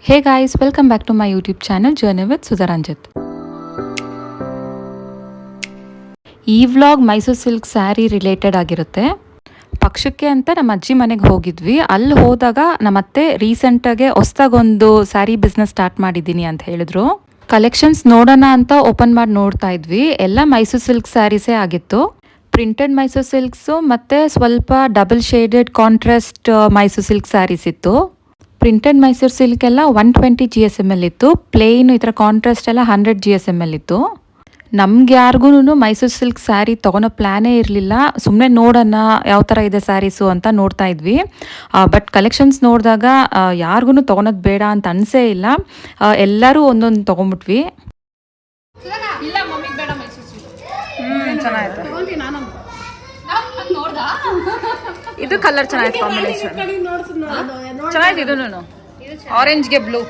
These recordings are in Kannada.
Hey guys, welcome back to my YouTube channel Journey with Sudharanjit. ಈ vlog Mysuru silk sari related ಆಗಿರುತ್ತೆ. ಪಕ್ಷಕ್ಕೆ ಅಂತ ನಮ್ಮ ಅಜ್ಜಿ ಮನೆಗೆ ಹೋಗಿದ್ವಿ. ಅಲ್ಲಿ ಹೋದಾಗ ನಮ್ಮತ್ತೆ ರೀಸೆಂಟಾಗೆ ಹೊಸದಾಗೊಂದು ಸ್ಯಾರಿ ಬಿಸ್ನೆಸ್ ಸ್ಟಾರ್ಟ್ ಮಾಡಿದ್ದೀನಿ ಅಂತ ಹೇಳಿದ್ರು. ಕಲೆಕ್ಷನ್ಸ್ ನೋಡೋಣ ಅಂತ ಓಪನ್ ಮಾಡಿ ನೋಡ್ತಾ ಇದ್ವಿ. ಎಲ್ಲ ಮೈಸೂರು ಸಿಲ್ಕ್ ಸ್ಯಾರೀಸೇ ಆಗಿತ್ತು. ಪ್ರಿಂಟೆಡ್ ಮೈಸೂರು ಸಿಲ್ಕ್ಸು ಮತ್ತು ಸ್ವಲ್ಪ double shaded contrast Mysore silk saris ಇತ್ತು. ಪ್ರಿಂಟೆಡ್ ಮೈಸೂರು ಸಿಲ್ಕ್ ಎಲ್ಲ 120 GSM ಇತ್ತು. ಪ್ಲೇನ್ ಈ ಥರ ಕಾಂಟ್ರಾಸ್ಟ್ ಎಲ್ಲ 100 GSM ಇತ್ತು. ನಮ್ಗೆ ಯಾರಿಗೂ ಮೈಸೂರು ಸಿಲ್ಕ್ ಸ್ಯಾರಿ ತೊಗೊಳೋ ಪ್ಲ್ಯಾನೇ ಇರಲಿಲ್ಲ. ಸುಮ್ಮನೆ ನೋಡೋಣ ಯಾವ ಥರ ಇದೆ ಸ್ಯಾರೀಸು ಅಂತ ನೋಡ್ತಾ ಇದ್ವಿ. ಬಟ್ ಕಲೆಕ್ಷನ್ಸ್ ನೋಡಿದಾಗ ಯಾರಿಗೂ ತೊಗೊಳೋದು ಬೇಡ ಅಂತ ಅನಿಸೇ ಇಲ್ಲ. ಎಲ್ಲರೂ ಒಂದೊಂದು ತೊಗೊಂಬಿಟ್ವಿ. ಇದು ಕಲರ್ ಚೆನ್ನಾಗಿದೆ, ಕಾಂಬಿನೇಷನ್ ಚೆನ್ನಾಗಿದೆ. ಇದೂ ಆರೆಂಜ್ಗೆ ಬ್ಲೂ.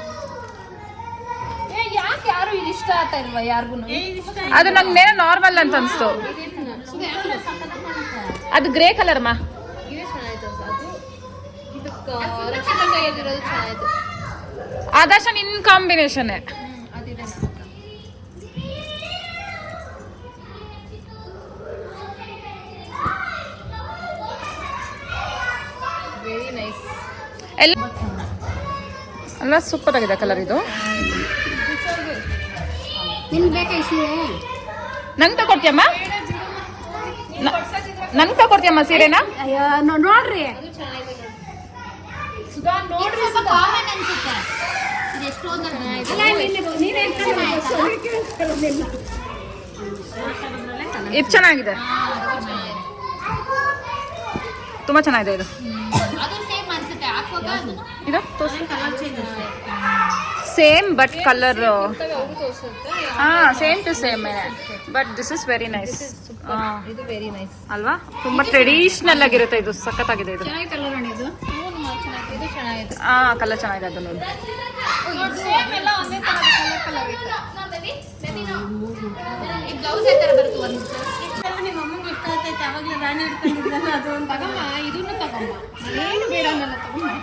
ಅದು ನಂಗೆ ನಾರ್ಮಲ್ ಅಂತ ಅನ್ಸ್ತು. ಅದು ಗ್ರೇ ಕಲರ್ ಮಾ. ಆದರ್ಶ ನಿನ್ ಕಾಂಬಿನೇಷನ್. ಎಲ್ಲ ಸೂಪರ್ ಆಗಿದೆ ಕಲರ್. ಇದು ನಂಗೆ ತಗೊಡ್ತೀಯಮ್ಮ, ನಂಗೆ ತಗೊಡ್ತೀಯಮ್ಮ ಸೀರೆನಾ? ನೋಡ್ರಿ ಇದು ಚೆನ್ನಾಗಿದೆ, ತುಂಬಾ ಚೆನ್ನಾಗಿದೆ. ಇದು same but colour same to same, but this is very nice. ಅಲ್ವಾ, ತುಂಬಾ ಟ್ರೆಡಿಷನಲ್ ಆಗಿರುತ್ತೆ. ಇದು ಸಖತ್ತಾಗಿದೆ. ಇದು ಕಲರ್ ಚೆನ್ನಾಗಿದೆ. ಅದು ನೋಡಿ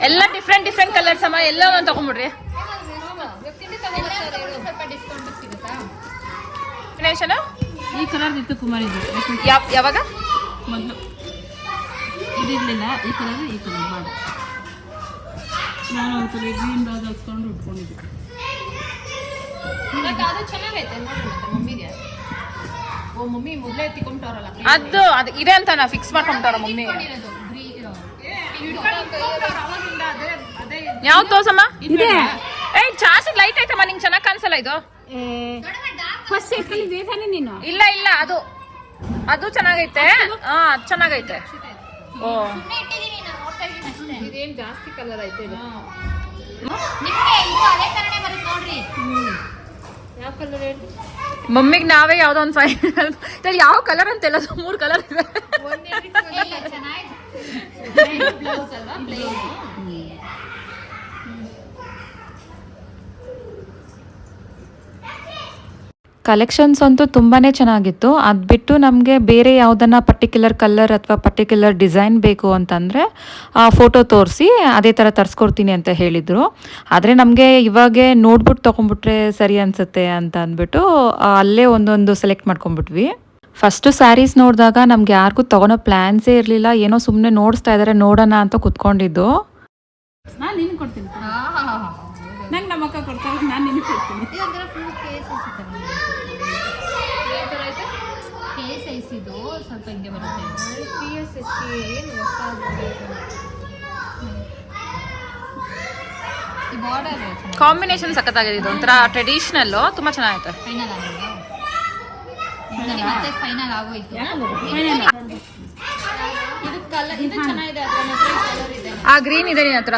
ಎಲ್ಲ ಡಿಫ್ರೆಂಟ್ ಡಿಫ್ರೆಂಟ್ ಕಲರ್ಸ್ ಅಮ್ಮ. ಎಲ್ಲ ಒಂದು ತಗೊಂಡ್ಬಿಡ್ರಿ. ಈ ಕಲರ್ ಇತ್ತು ಕುಮಾರ್. ಇದು ಯಾವಾಗ ಮೊದಲು ಇದಿರಲಿಲ್ಲ. ಈ ಕಲರ್ ಬೇಡ. ನಾನು ಒಂದ್ಸಲ ಗ್ರೀನ್ ರೋಸ್ ಹಾಕ್ಸ್ಕೊಂಡು ಉಟ್ಕೊಂಡಿದ್ದೆ. ಮಮ್ಮಿ ಮೊದಲೇ ತಿಕ್ಕೊಂಡವ್ರಲ್ಲ, ಅದು ಇದೆ ಅಂತ ನಾ ಫಿಕ್ಸ್ ಮಾಡ್ಕೊಂತಾರ ಮಮ್ಮಿ. ಯಾವ್ದು ತೋರ್ಸಮ್ಮ? ಚಾರ್ಜ್ ಲೈಟ್ ಐತಮ್ಮ, ನಿಂಗೆ ಚೆನ್ನಾಗಿ ಕಾಣಿಸಲ್ಲ ಇದು. ನೀನು ಇಲ್ಲ ಇಲ್ಲ, ಅದು ಅದು ಚೆನ್ನಾಗೈತೆ. ಅದು ಚೆನ್ನಾಗೈತೆ. ಓ, ಇದೇನು ಜಾಸ್ತಿ ಕಲರ್ ಐತೆ. ಯಾವ ಕಲರ್ ಹೇಳಿ ಮಮ್ಮಿಗೆ ನಾವೇ ಯಾವ್ದೋ ಒಂದು ಫೈನಲ್. ಯಾವ ಕಲರ್ ಅಂತ ಎಲ್ಲ 3 ಕಲರ್ ಇದೆ. ಕಲೆಕ್ಷನ್ಸ್ ಅಂತೂ ತುಂಬಾ ಚೆನ್ನಾಗಿತ್ತು. ಅದು ಬಿಟ್ಟು ನಮಗೆ ಬೇರೆ ಯಾವುದನ್ನ ಪರ್ಟಿಕ್ಯುಲರ್ ಕಲರ್ ಅಥವಾ ಪರ್ಟಿಕ್ಯುಲರ್ ಡಿಸೈನ್ ಬೇಕು ಅಂತಂದರೆ ಫೋಟೋ ತೋರಿಸಿ ಅದೇ ಥರ ತರಿಸ್ಕೊಡ್ತೀನಿ ಅಂತ ಹೇಳಿದರು. ಆದರೆ ನಮಗೆ ಇವಾಗೆ ನೋಡ್ಬಿಟ್ಟು ತೊಗೊಂಬಿಟ್ರೆ ಸರಿ ಅನಿಸುತ್ತೆ ಅಂತ ಅಂದ್ಬಿಟ್ಟು ಅಲ್ಲೇ ಒಂದೊಂದು ಸೆಲೆಕ್ಟ್ ಮಾಡ್ಕೊಂಬಿಟ್ವಿ. ಫಸ್ಟು ಸ್ಯಾರೀಸ್ ನೋಡಿದಾಗ ನಮ್ಗೆ ಯಾರಿಗೂ ತೊಗೊಳೋ ಪ್ಲ್ಯಾನ್ಸೇ ಇರಲಿಲ್ಲ. ಏನೋ ಸುಮ್ಮನೆ ನೋಡಿಸ್ತಾ ಇದ್ದಾರೆ, ನೋಡೋಣ ಅಂತ ಕುತ್ಕೊಂಡಿದ್ದು. ನಾನು ನಿನ್ಗೆ ಕೊಡ್ತೀನಿ, ನಂಗೆ ನಮ್ಮ ಅಕ್ಕ ಕೊಡ್ತಾರೆ, ನಾನು ನಿನ್ಗೆ ಕೊಡ್ತೀನಿ. ಇದು ಸ್ವಲ್ಪ ಹಿಂಗೆ ಬರುತ್ತೆ. ಕಾಂಬಿನೇಷನ್ ಸಖತ್ತಾಗಿದೆ. ಇದು ಒಂಥರ ಟ್ರೆಡಿಷನಲ್, ತುಂಬಾ ಚೆನ್ನಾಗೈತೆ. ಫೈನಲ್ ಆಗೋಯ್ತು. ಇದು ಕಲರ್ ಇದು ಚೆನ್ನಾಗಿದೆ. ಆ ಗ್ರೀನ್ ಇದೆ ನಿನ್ನ ಹತ್ರ.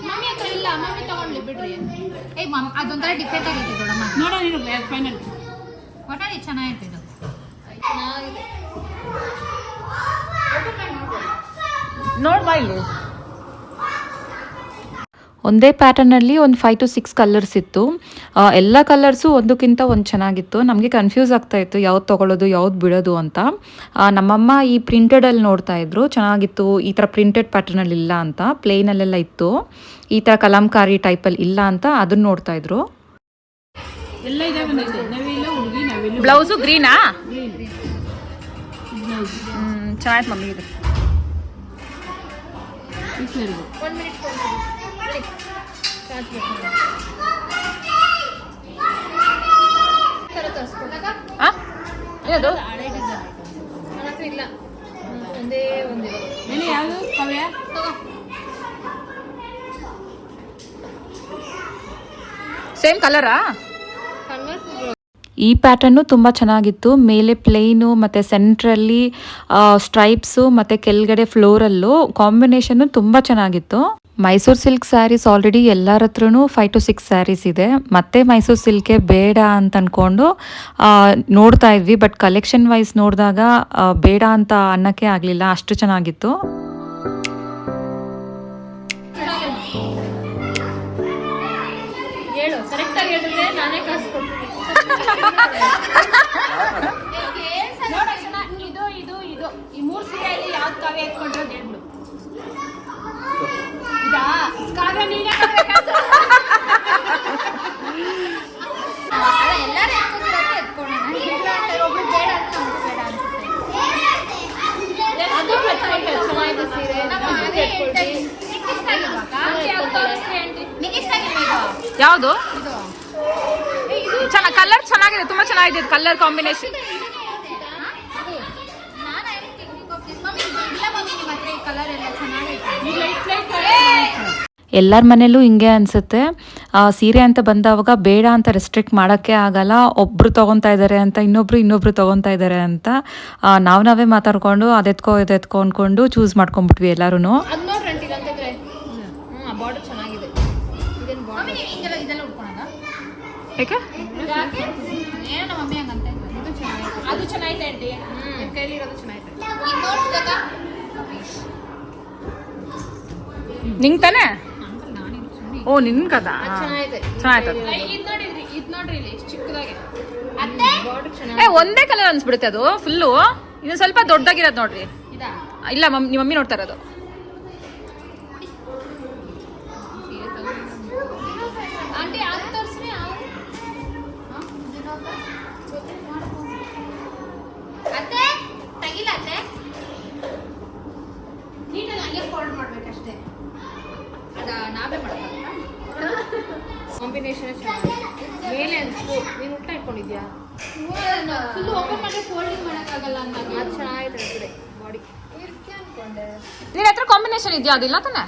ಮಮ್ಮಿ ತಗೊಂಡ್ಲಿ ಬಿಡ್ರಿ. ಅದೊಂಥರ ಡಿಫ್ರೆಂಟ್ ಆಗೈತೆ ನೋಡಮ್ಮ. ನೋಡೋಣ ಫೈನಲ್ ಒಟ್ಟಾಗಿ ಚೆನ್ನಾಗೈತೆ. ಇದು ನೋಡ್ಬಾ ಇಲ್ಲಿ. ಒಂದೇ ಪ್ಯಾಟರ್ನಲ್ಲಿ ಒಂದು 5 to 6 ಕಲರ್ಸ್ ಇತ್ತು. ಎಲ್ಲ ಕಲರ್ಸು ಒಂದಕ್ಕಿಂತ ಒಂದು ಚೆನ್ನಾಗಿತ್ತು. ನಮಗೆ ಕನ್ಫ್ಯೂಸ್ ಆಗ್ತಾಯಿತ್ತು ಯಾವ್ದು ತೊಗೊಳ್ಳೋದು ಯಾವ್ದು ಬಿಡೋದು ಅಂತ. ನಮ್ಮಮ್ಮ ಈ ಪ್ರಿಂಟೆಡಲ್ಲಿ ನೋಡ್ತಾ ಇದ್ರು, ಚೆನ್ನಾಗಿತ್ತು, ಈ ಥರ ಪ್ರಿಂಟೆಡ್ ಪ್ಯಾಟರ್ನಲ್ಲಿ ಇಲ್ಲ ಅಂತ, ಪ್ಲೇನಲ್ಲೆಲ್ಲ ಇತ್ತು, ಈ ಥರ ಕಲಂಕಾರಿ ಟೈಪಲ್ಲಿ ಇಲ್ಲ ಅಂತ ಅದನ್ನು ನೋಡ್ತಾ ಇದ್ರು. ಬ್ಲೌಸು ಗ್ರೀನಾ? ಚೆನ್ನಾಯ್ತು ಮಮ್ಮಿ ಇದು. ಏನದು? ಇಲ್ಲ ಒಂದೇ ಒಂದೇ ಯಾವುದು ಕವ್ಯ ಸೇಮ್ ಕಲರಾ? ಈ ಪ್ಯಾಟರ್ನು ತುಂಬ ಚೆನ್ನಾಗಿತ್ತು. ಮೇಲೆ ಪ್ಲೇನು ಮತ್ತು ಸೆಂಟ್ರಲ್ಲಿ ಸ್ಟ್ರೈಪ್ಸು ಮತ್ತು ಕೆಳಗಡೆ ಫ್ಲೋರಲ್ಲು ಕಾಂಬಿನೇಷನ್ನು ತುಂಬ ಚೆನ್ನಾಗಿತ್ತು. ಮೈಸೂರು ಸಿಲ್ಕ್ ಸ್ಯಾರೀಸ್ ಆಲ್ರೆಡಿ ಎಲ್ಲರ ಹತ್ರನೂ 5 to 6 ಸ್ಯಾರೀಸ್ ಇದೆ. ಮತ್ತೆ ಮೈಸೂರು ಸಿಲ್ಕೆ ಬೇಡ ಅಂತ ಅಂದ್ಕೊಂಡು ನೋಡ್ತಾ ಇದ್ವಿ. ಬಟ್ ಕಲೆಕ್ಷನ್ ವೈಸ್ ನೋಡಿದಾಗ ಬೇಡ ಅಂತ ಅನ್ನೋಕ್ಕೆ ಆಗಲಿಲ್ಲ, ಅಷ್ಟು ಚೆನ್ನಾಗಿತ್ತು. ಈ 3 ಸೀರೆಯಲ್ಲಿ ಯಾವ್ದು ಕಾವ್ಯ ಎತ್ಕೊಂಡ್ರೆ ಹೇಳ್ಬಿಡು. ಇದಾ ಕಾವ್ಯ ನೀನೇ ಎಲ್ಲರೂ ಎತ್ಕೊಳ್ಳೋಣ. ಒಬ್ರು ಬೇಡ ಅಂತ ಬೇಡ ಅನ್ಸುತ್ತೆ. ಅದು ಚೆನ್ನಾಗಿದೆ ಸೀರೆ. ಯಾವುದು? ಚೆನ್ನಾಗಿ ಕಲರ್ ಚೆನ್ನಾಗಿದೆ, ತುಂಬ ಚೆನ್ನಾಗಿದೆ ಕಲರ್ ಕಾಂಬಿನೇಷನ್. ಎಲ್ಲರ ಮನೇಲೂ ಹಿಂಗೆ ಅನಿಸುತ್ತೆ. ಸೀರೆ ಅಂತ ಬಂದವಾಗ ಬೇಡ ಅಂತ ರೆಸ್ಟ್ರಿಕ್ಟ್ ಮಾಡೋಕ್ಕೆ ಆಗಲ್ಲ. ಒಬ್ಬರು ತೊಗೊತಾ ಇದ್ದಾರೆ ಅಂತ ಇನ್ನೊಬ್ರು ತೊಗೊತಾ ಇದ್ದಾರೆ ಅಂತ ನಾವೇ ಮಾತಾಡ್ಕೊಂಡು ಅದೆತ್ಕೋ ಇದೆತ್ಕೊ ಅಂದ್ಕೊಂಡು ಚೂಸ್ ಮಾಡ್ಕೊಂಡ್ಬಿಟ್ವಿ ಎಲ್ಲರೂ. ಅದು ಚೆನ್ನಾಗಿದೆ ಆಂಟಿ, ಕೈಲಿ ಇರೋದು ಚೆನ್ನಾಗಿದೆ. ನಿಂಗೆ ತಾನೆ? ಓ ನಿನ್ ಕದಾ? ಚೆನ್ನಾಯ್ತು. ಇದು ನೋಡ್ರಿ ಇಲ್ಲಿ ಚಿಕ್ಕದಾಗೆ ಒಂದೇ ಕಲರ್ ಅನ್ಸ್ಬಿಡುತ್ತೆ ಅದು ಫುಲ್ಲು. ಇನ್ನು ಸ್ವಲ್ಪ ದೊಡ್ಡದಾಗಿರೋದು ನೋಡ್ರಿ. ಇಲ್ಲ ನಿಮ್ಮ ಮಮ್ಮಿ ನೋಡ್ತಾ ಇರೋದು. ಆಂಟಿ ಅದು ತೋರಿಸ್ರಿ. ಅತ್ತೆ ತೆಗಿಲ್ಲ ಅತ್ತೆ, ನೀಟಲ್ಲಿ ಹಂಗೆ ಫೋಲ್ಡ್ ಮಾಡ್ಬೇಕಷ್ಟೇ. ಅದ ನಾವೇ ಮಾಡ್ಬೇಕು. ಕಾಂಬಿನೇಷನ್ ಚೆನ್ನಾಗಿದೆ. ಮೇಲೆ ಅನ್ಸ್ತು ನೀನು ಊಟ ಇಟ್ಕೊಂಡಿದ್ಯಾ? ಫುಲ್ ಓಪನ್ ಮಾಡಿ ಫೋಲ್ಡಿಂಗ್ ಮಾಡೋಕ್ಕಾಗಲ್ಲ ಅಂದಾಗ ಅದು ಚೆನ್ನಾಗಿದೆ ಅನ್ಸುತ್ತೆ ಬಾಡಿ. ಅನ್ಕೊಂಡೆ ನಿನ್ನ ಹತ್ರ ಕಾಂಬಿನೇಷನ್ ಇದೆಯಾ? ಅದಿಲ್ಲ ತಾನೆ?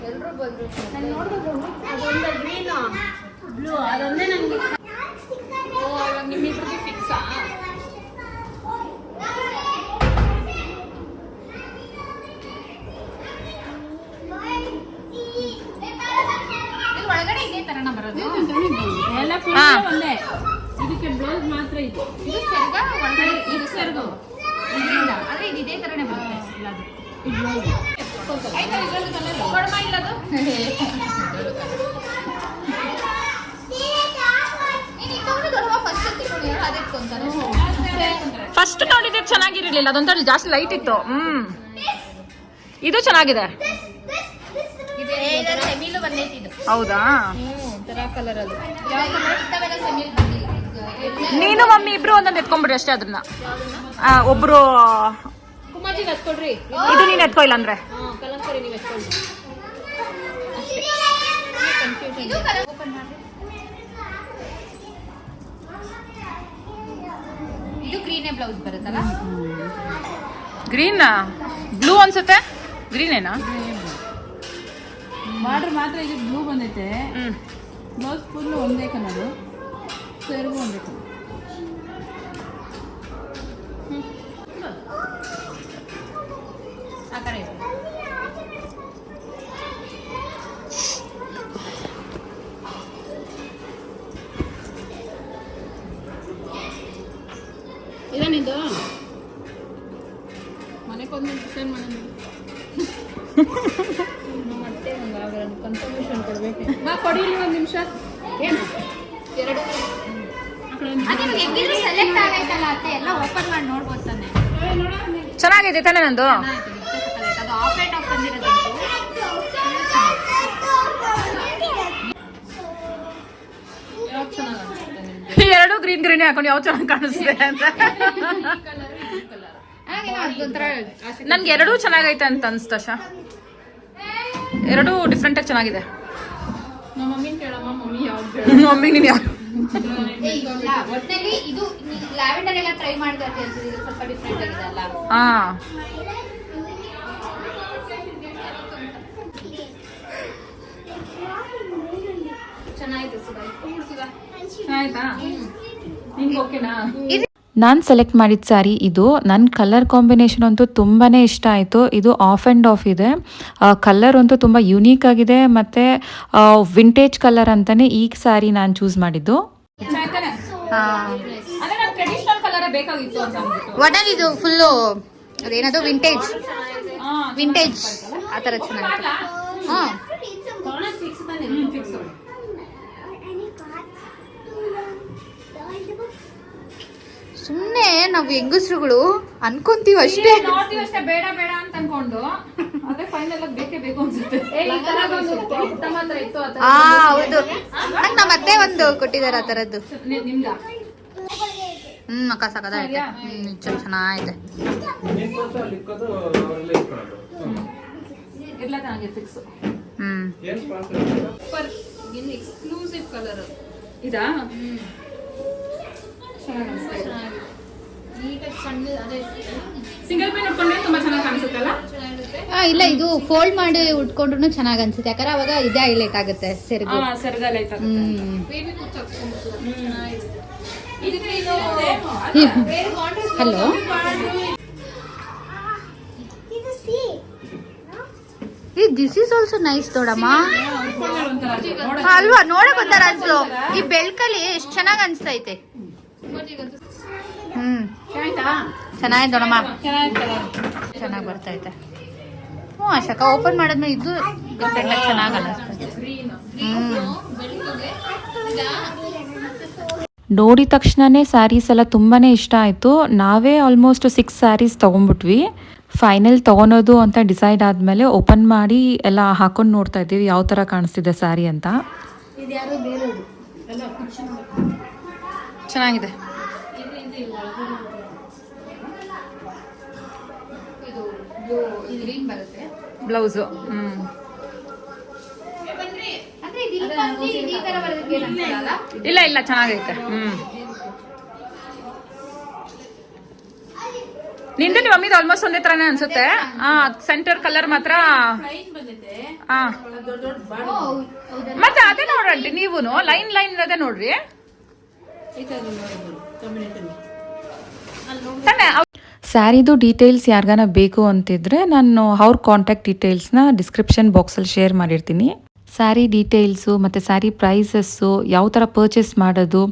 ಎಲ್ಲರೂ ಬಂದರು. ನಾನು ನೋಡಿದ್ರು ಅದೊಂದು ಗ್ರೀನು ಬ್ಲೂ, ಅದೊಂದೇ ನನಗೆ. ಓ ಇವಾಗ ನಿಮ್ಮಿಬ್ರಿಗೆ ಫಿಕ್ಸಾ? ಇದು ಒಳಗಡೆ ಇದೇ ತರನ ಬರೋದು? ಎಲ್ಲ ಫುಲ್ ಒಂದೇ. ಇದಕ್ಕೆ ಬ್ಲೌಸ್ ಮಾತ್ರ ಇದು. ಇದು ಸೆರಗ ಒಳಗಡೆ, ಇದು ಸೆರಗ ಇಲ್ಲ ಆದರೆ ಇದು ಇದೇ ತರನೇ ಬರುತ್ತೆ. ಇಲ್ಲ ಅದು ಇದು ಬ್ಲೌಸ್ ಆಯ್ತಾ? ಇದರಲ್ಲಿ ಕಲರ್ ಕೊಡಮ ಇಲ್ಲದು ಫಸ್ಟ್ ನೋಡಿದ್ರೆ ಚೆನ್ನಾಗಿರ್ಲಿಲ್ಲ, ಅದೊಂಥರ ಜಾಸ್ತಿ ಲೈಟ್ ಇತ್ತು. ಇದು ಚೆನ್ನಾಗಿದೆ. ಹೌದಾ? ನೀನು ಮಮ್ಮಿ ಇಬ್ರು ಒಂದೊಂದು ಎತ್ಕೊಂಡ್ಬಿಡ್ರಿ ಅಷ್ಟೇ. ಅದನ್ನ ಒಬ್ರು ಇದು ನೀನ್ ಎತ್ಕೊ, ಇಲ್ಲ ಅಂದ್ರೆ ಇದು ಗ್ರೀನೇ ಬ್ಲೌಸ್ ಬರುತ್ತಲ್ಲ? ಗ್ರೀನ್ ಬ್ಲೂ ಅನ್ಸುತ್ತೆ. ಗ್ರೀನ್ ಏನಾ? ಬಾರ್ಡರ್ ಮಾತ್ರ ಇದು ಬ್ಲೂ ಬಂದೈತೆ. ಬ್ಲೌಸ್ ಫುಲ್ ಒಂದೇ ಕಲರು, ಸೆರಗು ಒಂದೇ ಕಲರ್. ಆ ಕಡೆ ಇದೇನಿದು? ಮನೆಗೊಂದು ಡಿಸೈನ್ ಮಾಡೋದು. ಮತ್ತೆ ಕನ್ಫರ್ಮೇಷನ್ ಕೊಡ್ಬೇಕು. ಬಾ ಕೊಡಿ ಇಲ್ಲಿ ಒಂದು ನಿಮಿಷ. ಏನು ಎರಡು ಹೆಂಗಿದ್ರು ಸೆಲೆಕ್ಟ್ ಆಗೈತಲ್ಲ ಅತ್ತೆ, ಎಲ್ಲ ಓಪನ್ ಮಾಡಿ ನೋಡ್ಬೋದು ತಾನೆ. ಚೆನ್ನಾಗೈತೆ ತಾನೆ ನಂದು. ಅದು ಆಫ್ ಆ್ಯಂಡ್ ಆಫ್ ಬಂದಿರೋದು. ಎರಡು ಗ್ರೀನ್ ಗ್ರೀನ್ ಹಾಕೊಂಡು ಯಾವ ಚೆನ್ನಾಗಿ ಕಾಣಿಸ್ತಿದೆ ಅಂತ. ನನ್ಗೆ ಎರಡೂ ಚೆನ್ನಾಗೈತೆ ಅಂತ ಅನ್ಸ್ತ ಶಾ. ಎರಡೂ ಡಿಫ್ರೆಂಟ್ ಆಗಿ ಚೆನ್ನಾಗಿದೆ. ನಮ್ಮ ಮಮ್ಮಿನ ಕೇಳಮ್ಮ, ಮಮ್ಮಿ ಯಾವ್ದು ಮಮ್ಮಿ ನೀನು ಯಾವ ಒಟ್ಟಿನಲ್ಲಿ ಇದು ಲ್ಯಾವೆಂಡರ್ ಎಲ್ಲ ಟ್ರೈ ಮಾಡಿದೆ ಅಂತ ಅನ್ಸುತ್ತೆ. ಇದು ಸ್ವಲ್ಪ ಡಿಫ್ರೆಂಟ್ ಆಗಿದೆ ಅಲ್ಲ. ಹಾ ಚೆನ್ನಾಗಿದೆ ಸುಧಾ. ಆಯ್ತಾ ನಿಂಗೆ ಓಕೆನಾ? ನಾನು ಸೆಲೆಕ್ಟ್ ಮಾಡಿದ ಸ್ಯಾರಿ ಇದು. ನನ್ನ ಕಲರ್ ಕಾಂಬಿನೇಷನ್ ಅಂತೂ ತುಂಬಾ ಇಷ್ಟ ಆಯಿತು. ಇದು ಆಫ್ ಆ್ಯಂಡ್ ಆಫ್ ಇದೆ. ಕಲರ್ ಅಂತೂ ತುಂಬ ಯುನೀಕ್ ಆಗಿದೆ ಮತ್ತು ವಿಂಟೇಜ್ ಕಲರ್ ಅಂತಲೇ ಈ ಸ್ಯಾರಿ ನಾನು ಚೂಸ್ ಮಾಡಿದ್ದು. ಒಟ್ಟಲ್ಲಿ ಇದು ಫುಲ್ಲು ಅದೇನದು ವಿಂಟೇಜ್ ವಿಂಟೇಜ್ ಆ ಥರ ಚೆನ್ನಾಗಿದೆ. ಹಾಂ ಸುಮ್ಮನೆ ನಾವು ಹೆಂಗಸ್ರುಗಳು ಅನ್ಕೊಂತೀವಿ ಅಷ್ಟೇ. ಬೇಡ ಬೇಡ ಅಂತ ಅನ್ಕೊಂಡು ಅದೇ ಫೈನಲ್ ಆಗಿ ಬೇಕೇ ಬೇಕು ಅನ್ಸುತ್ತೆ. ಹಾ ಹೌದು, ನಂಗೆ ನಮ್ಮ ಅತ್ತೆ ಒಂದು ಕೊಟ್ಟಿದ್ದಾರೆ ಆ ಥರದ್ದು. ಅಕ್ಕ ಸಾಕದಾಯ್ತೆ. ಚೆನ್ನಾಗಿದೆ. ಎಕ್ಸ್ಕ್ಲೂಸಿವ್ ಕಲರ್ ಇದಾ? ಸಿಂಗಲ್ ಪೇನ್ ಉಟ್ಕೊಂಡ್ರೆ ತುಂಬಾ ಚೆನ್ನಾಗಿ ಕಾಣಿಸುತ್ತಲ್ಲ. ಇಲ್ಲ ಇದು ಫೋಲ್ಡ್ ಮಾಡಿ ಉಟ್ಕೊಂಡ್ರು ಚೆನ್ನಾಗಿ ಅನ್ಸುತ್ತೆ. ಯಾಕಂದ್ರೆ ಅವಾಗ ಇದೇ ಹೈಲೈಟ್ ಆಗುತ್ತೆ ಸೆರಗು. Hello this is also nice ದೊಡಮ್ಮ ಅಲ್ವಾ? ನೋಡಕ್ ಒಂಥರ ಅನ್ಸು. ಈ ಬೆಳ್ಕಲ್ಲಿ ಎಷ್ಟು ಚೆನ್ನಾಗಿ ಅನ್ಸ್ತೈತೆ. ಚೆನ್ನಾಗಿದೆ ದೊಡಮ್ಮ, ಚೆನ್ನಾಗಿ ಬರ್ತೈತೆ. ಹ್ಞೂ ಅಶಕ ಓಪನ್ ಮಾಡಿದ್ಮೇಲೆ ಇದು ಡಿಫ್ರೆಂಟ್ ಚೆನ್ನಾಗಿ ಅನ್ನಿಸ್ತೈತೆ. ನೋಡಿದ ತಕ್ಷಣನೇ ಸ್ಯಾರೀಸ್ ಎಲ್ಲ ತುಂಬಾ ಇಷ್ಟ ಆಯಿತು. ನಾವೇ ಆಲ್ಮೋಸ್ಟ್ 6 ಸ್ಯಾರೀಸ್ ತೊಗೊಂಡ್ಬಿಟ್ವಿ. ಫೈನಲ್ ತೊಗೊಳೋದು ಅಂತ ಡಿಸೈಡ್ ಆದಮೇಲೆ ಓಪನ್ ಮಾಡಿ ಎಲ್ಲ ಹಾಕೊಂಡು ನೋಡ್ತಾ ಇದ್ದೀವಿ ಯಾವ ಥರ ಕಾಣಿಸ್ತಿದೆ ಸ್ಯಾರಿ ಅಂತ. ಚೆನ್ನಾಗಿದೆ. ಬ್ಲೌಸು ಇಲ್ಲ ಇಲ್ಲ ಚೆನ್ನಾಗೈತೆ. ನಿಂದು ನಿಮ್ಮ ಮಮ್ಮಿದು ಆಲ್ಮೋಸ್ಟ್ ಒಂದೇ ತರಾನೇ ಅನ್ಸುತ್ತೆ. ಸೆಂಟರ್ ಕಲರ್ ಮಾತ್ರ. ಮತ್ತೆ ಅದೇ ನೋಡ್ರಿ ನೀವು ಲೈನ್ ಲೈನ್ ಅದೇ ನೋಡ್ರಿ ತಾನೆ. ಸ್ಯಾರಿದು ಡೀಟೇಲ್ಸ್ ಯಾರಿಗಾನ ಬೇಕು ಅಂತಿದ್ರೆ ನಾನು ಅವ್ರ ಕಾಂಟ್ಯಾಕ್ಟ್ ಡೀಟೇಲ್ಸ್ನ ಡಿಸ್ಕ್ರಿಪ್ಷನ್ ಬಾಕ್ಸಲ್ಲಿ ಶೇರ್ ಮಾಡಿರ್ತೀನಿ. ಸ್ಯಾರಿ ಡೀಟೇಲ್ಸು ಮತ್ತು ಸ್ಯಾರಿ ಪ್ರೈಸಸ್ಸು, ಯಾವ ಥರ ಪರ್ಚೇಸ್ ಮಾಡೋದು,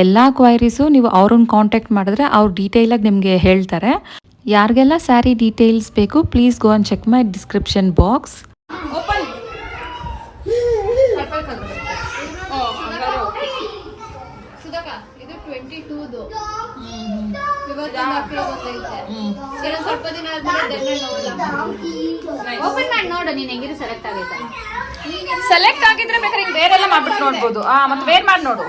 ಎಲ್ಲ ಕ್ವೈರೀಸು ನೀವು ಅವ್ರನ್ನ ಕಾಂಟ್ಯಾಕ್ಟ್ ಮಾಡಿದ್ರೆ ಅವ್ರು ಡೀಟೇಲಾಗಿ ನಿಮಗೆ ಹೇಳ್ತಾರೆ. ಯಾರಿಗೆಲ್ಲ ಸ್ಯಾರಿ ಡೀಟೇಲ್ಸ್ ಬೇಕು please go and check my description box. Select ಆಗಿದ್ರೆ ಬೇಕಾದ್ರೆ ಹಿಂಗೆ ಬೇರೆಲ್ಲ ಮಾಡ್ಬಿಟ್ಟು ನೋಡ್ಬೋದು. ಮತ್ತೆ ವೇರ್ ಮಾಡಿ ನೋಡು.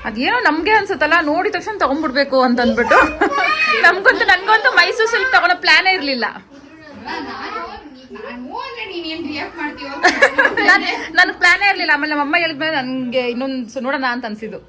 ಅದೇನೋ ನಮ್ಗೆ ಅನ್ಸುತ್ತಲ್ಲ, ನೋಡಿದ ತಕ್ಷಣ ತಗೊಂಡ್ಬಿಡ್ಬೇಕು ಅಂತ ಅಂದ್ಬಿಟ್ಟು. ನನ್ಗಂತೂ ಮೈಸೂರು ಸಿಲ್ಕ್ ತಗೊಳ್ಳೋ ಪ್ಲಾನೇ ಇರ್ಲಿಲ್ಲ. ನನ್ಗೆ ಪ್ಲಾನೇ ಇರ್ಲಿಲ್ಲ. ಆಮೇಲೆ ನಮ್ಮಮ್ಮ ಹೇಳಿದ್ಮೇಲೆ ನನ್ಗೆ ಇನ್ನೊಂದು ನೋಡೋಣ ಅಂತ ಅನ್ಸಿದ್ದು.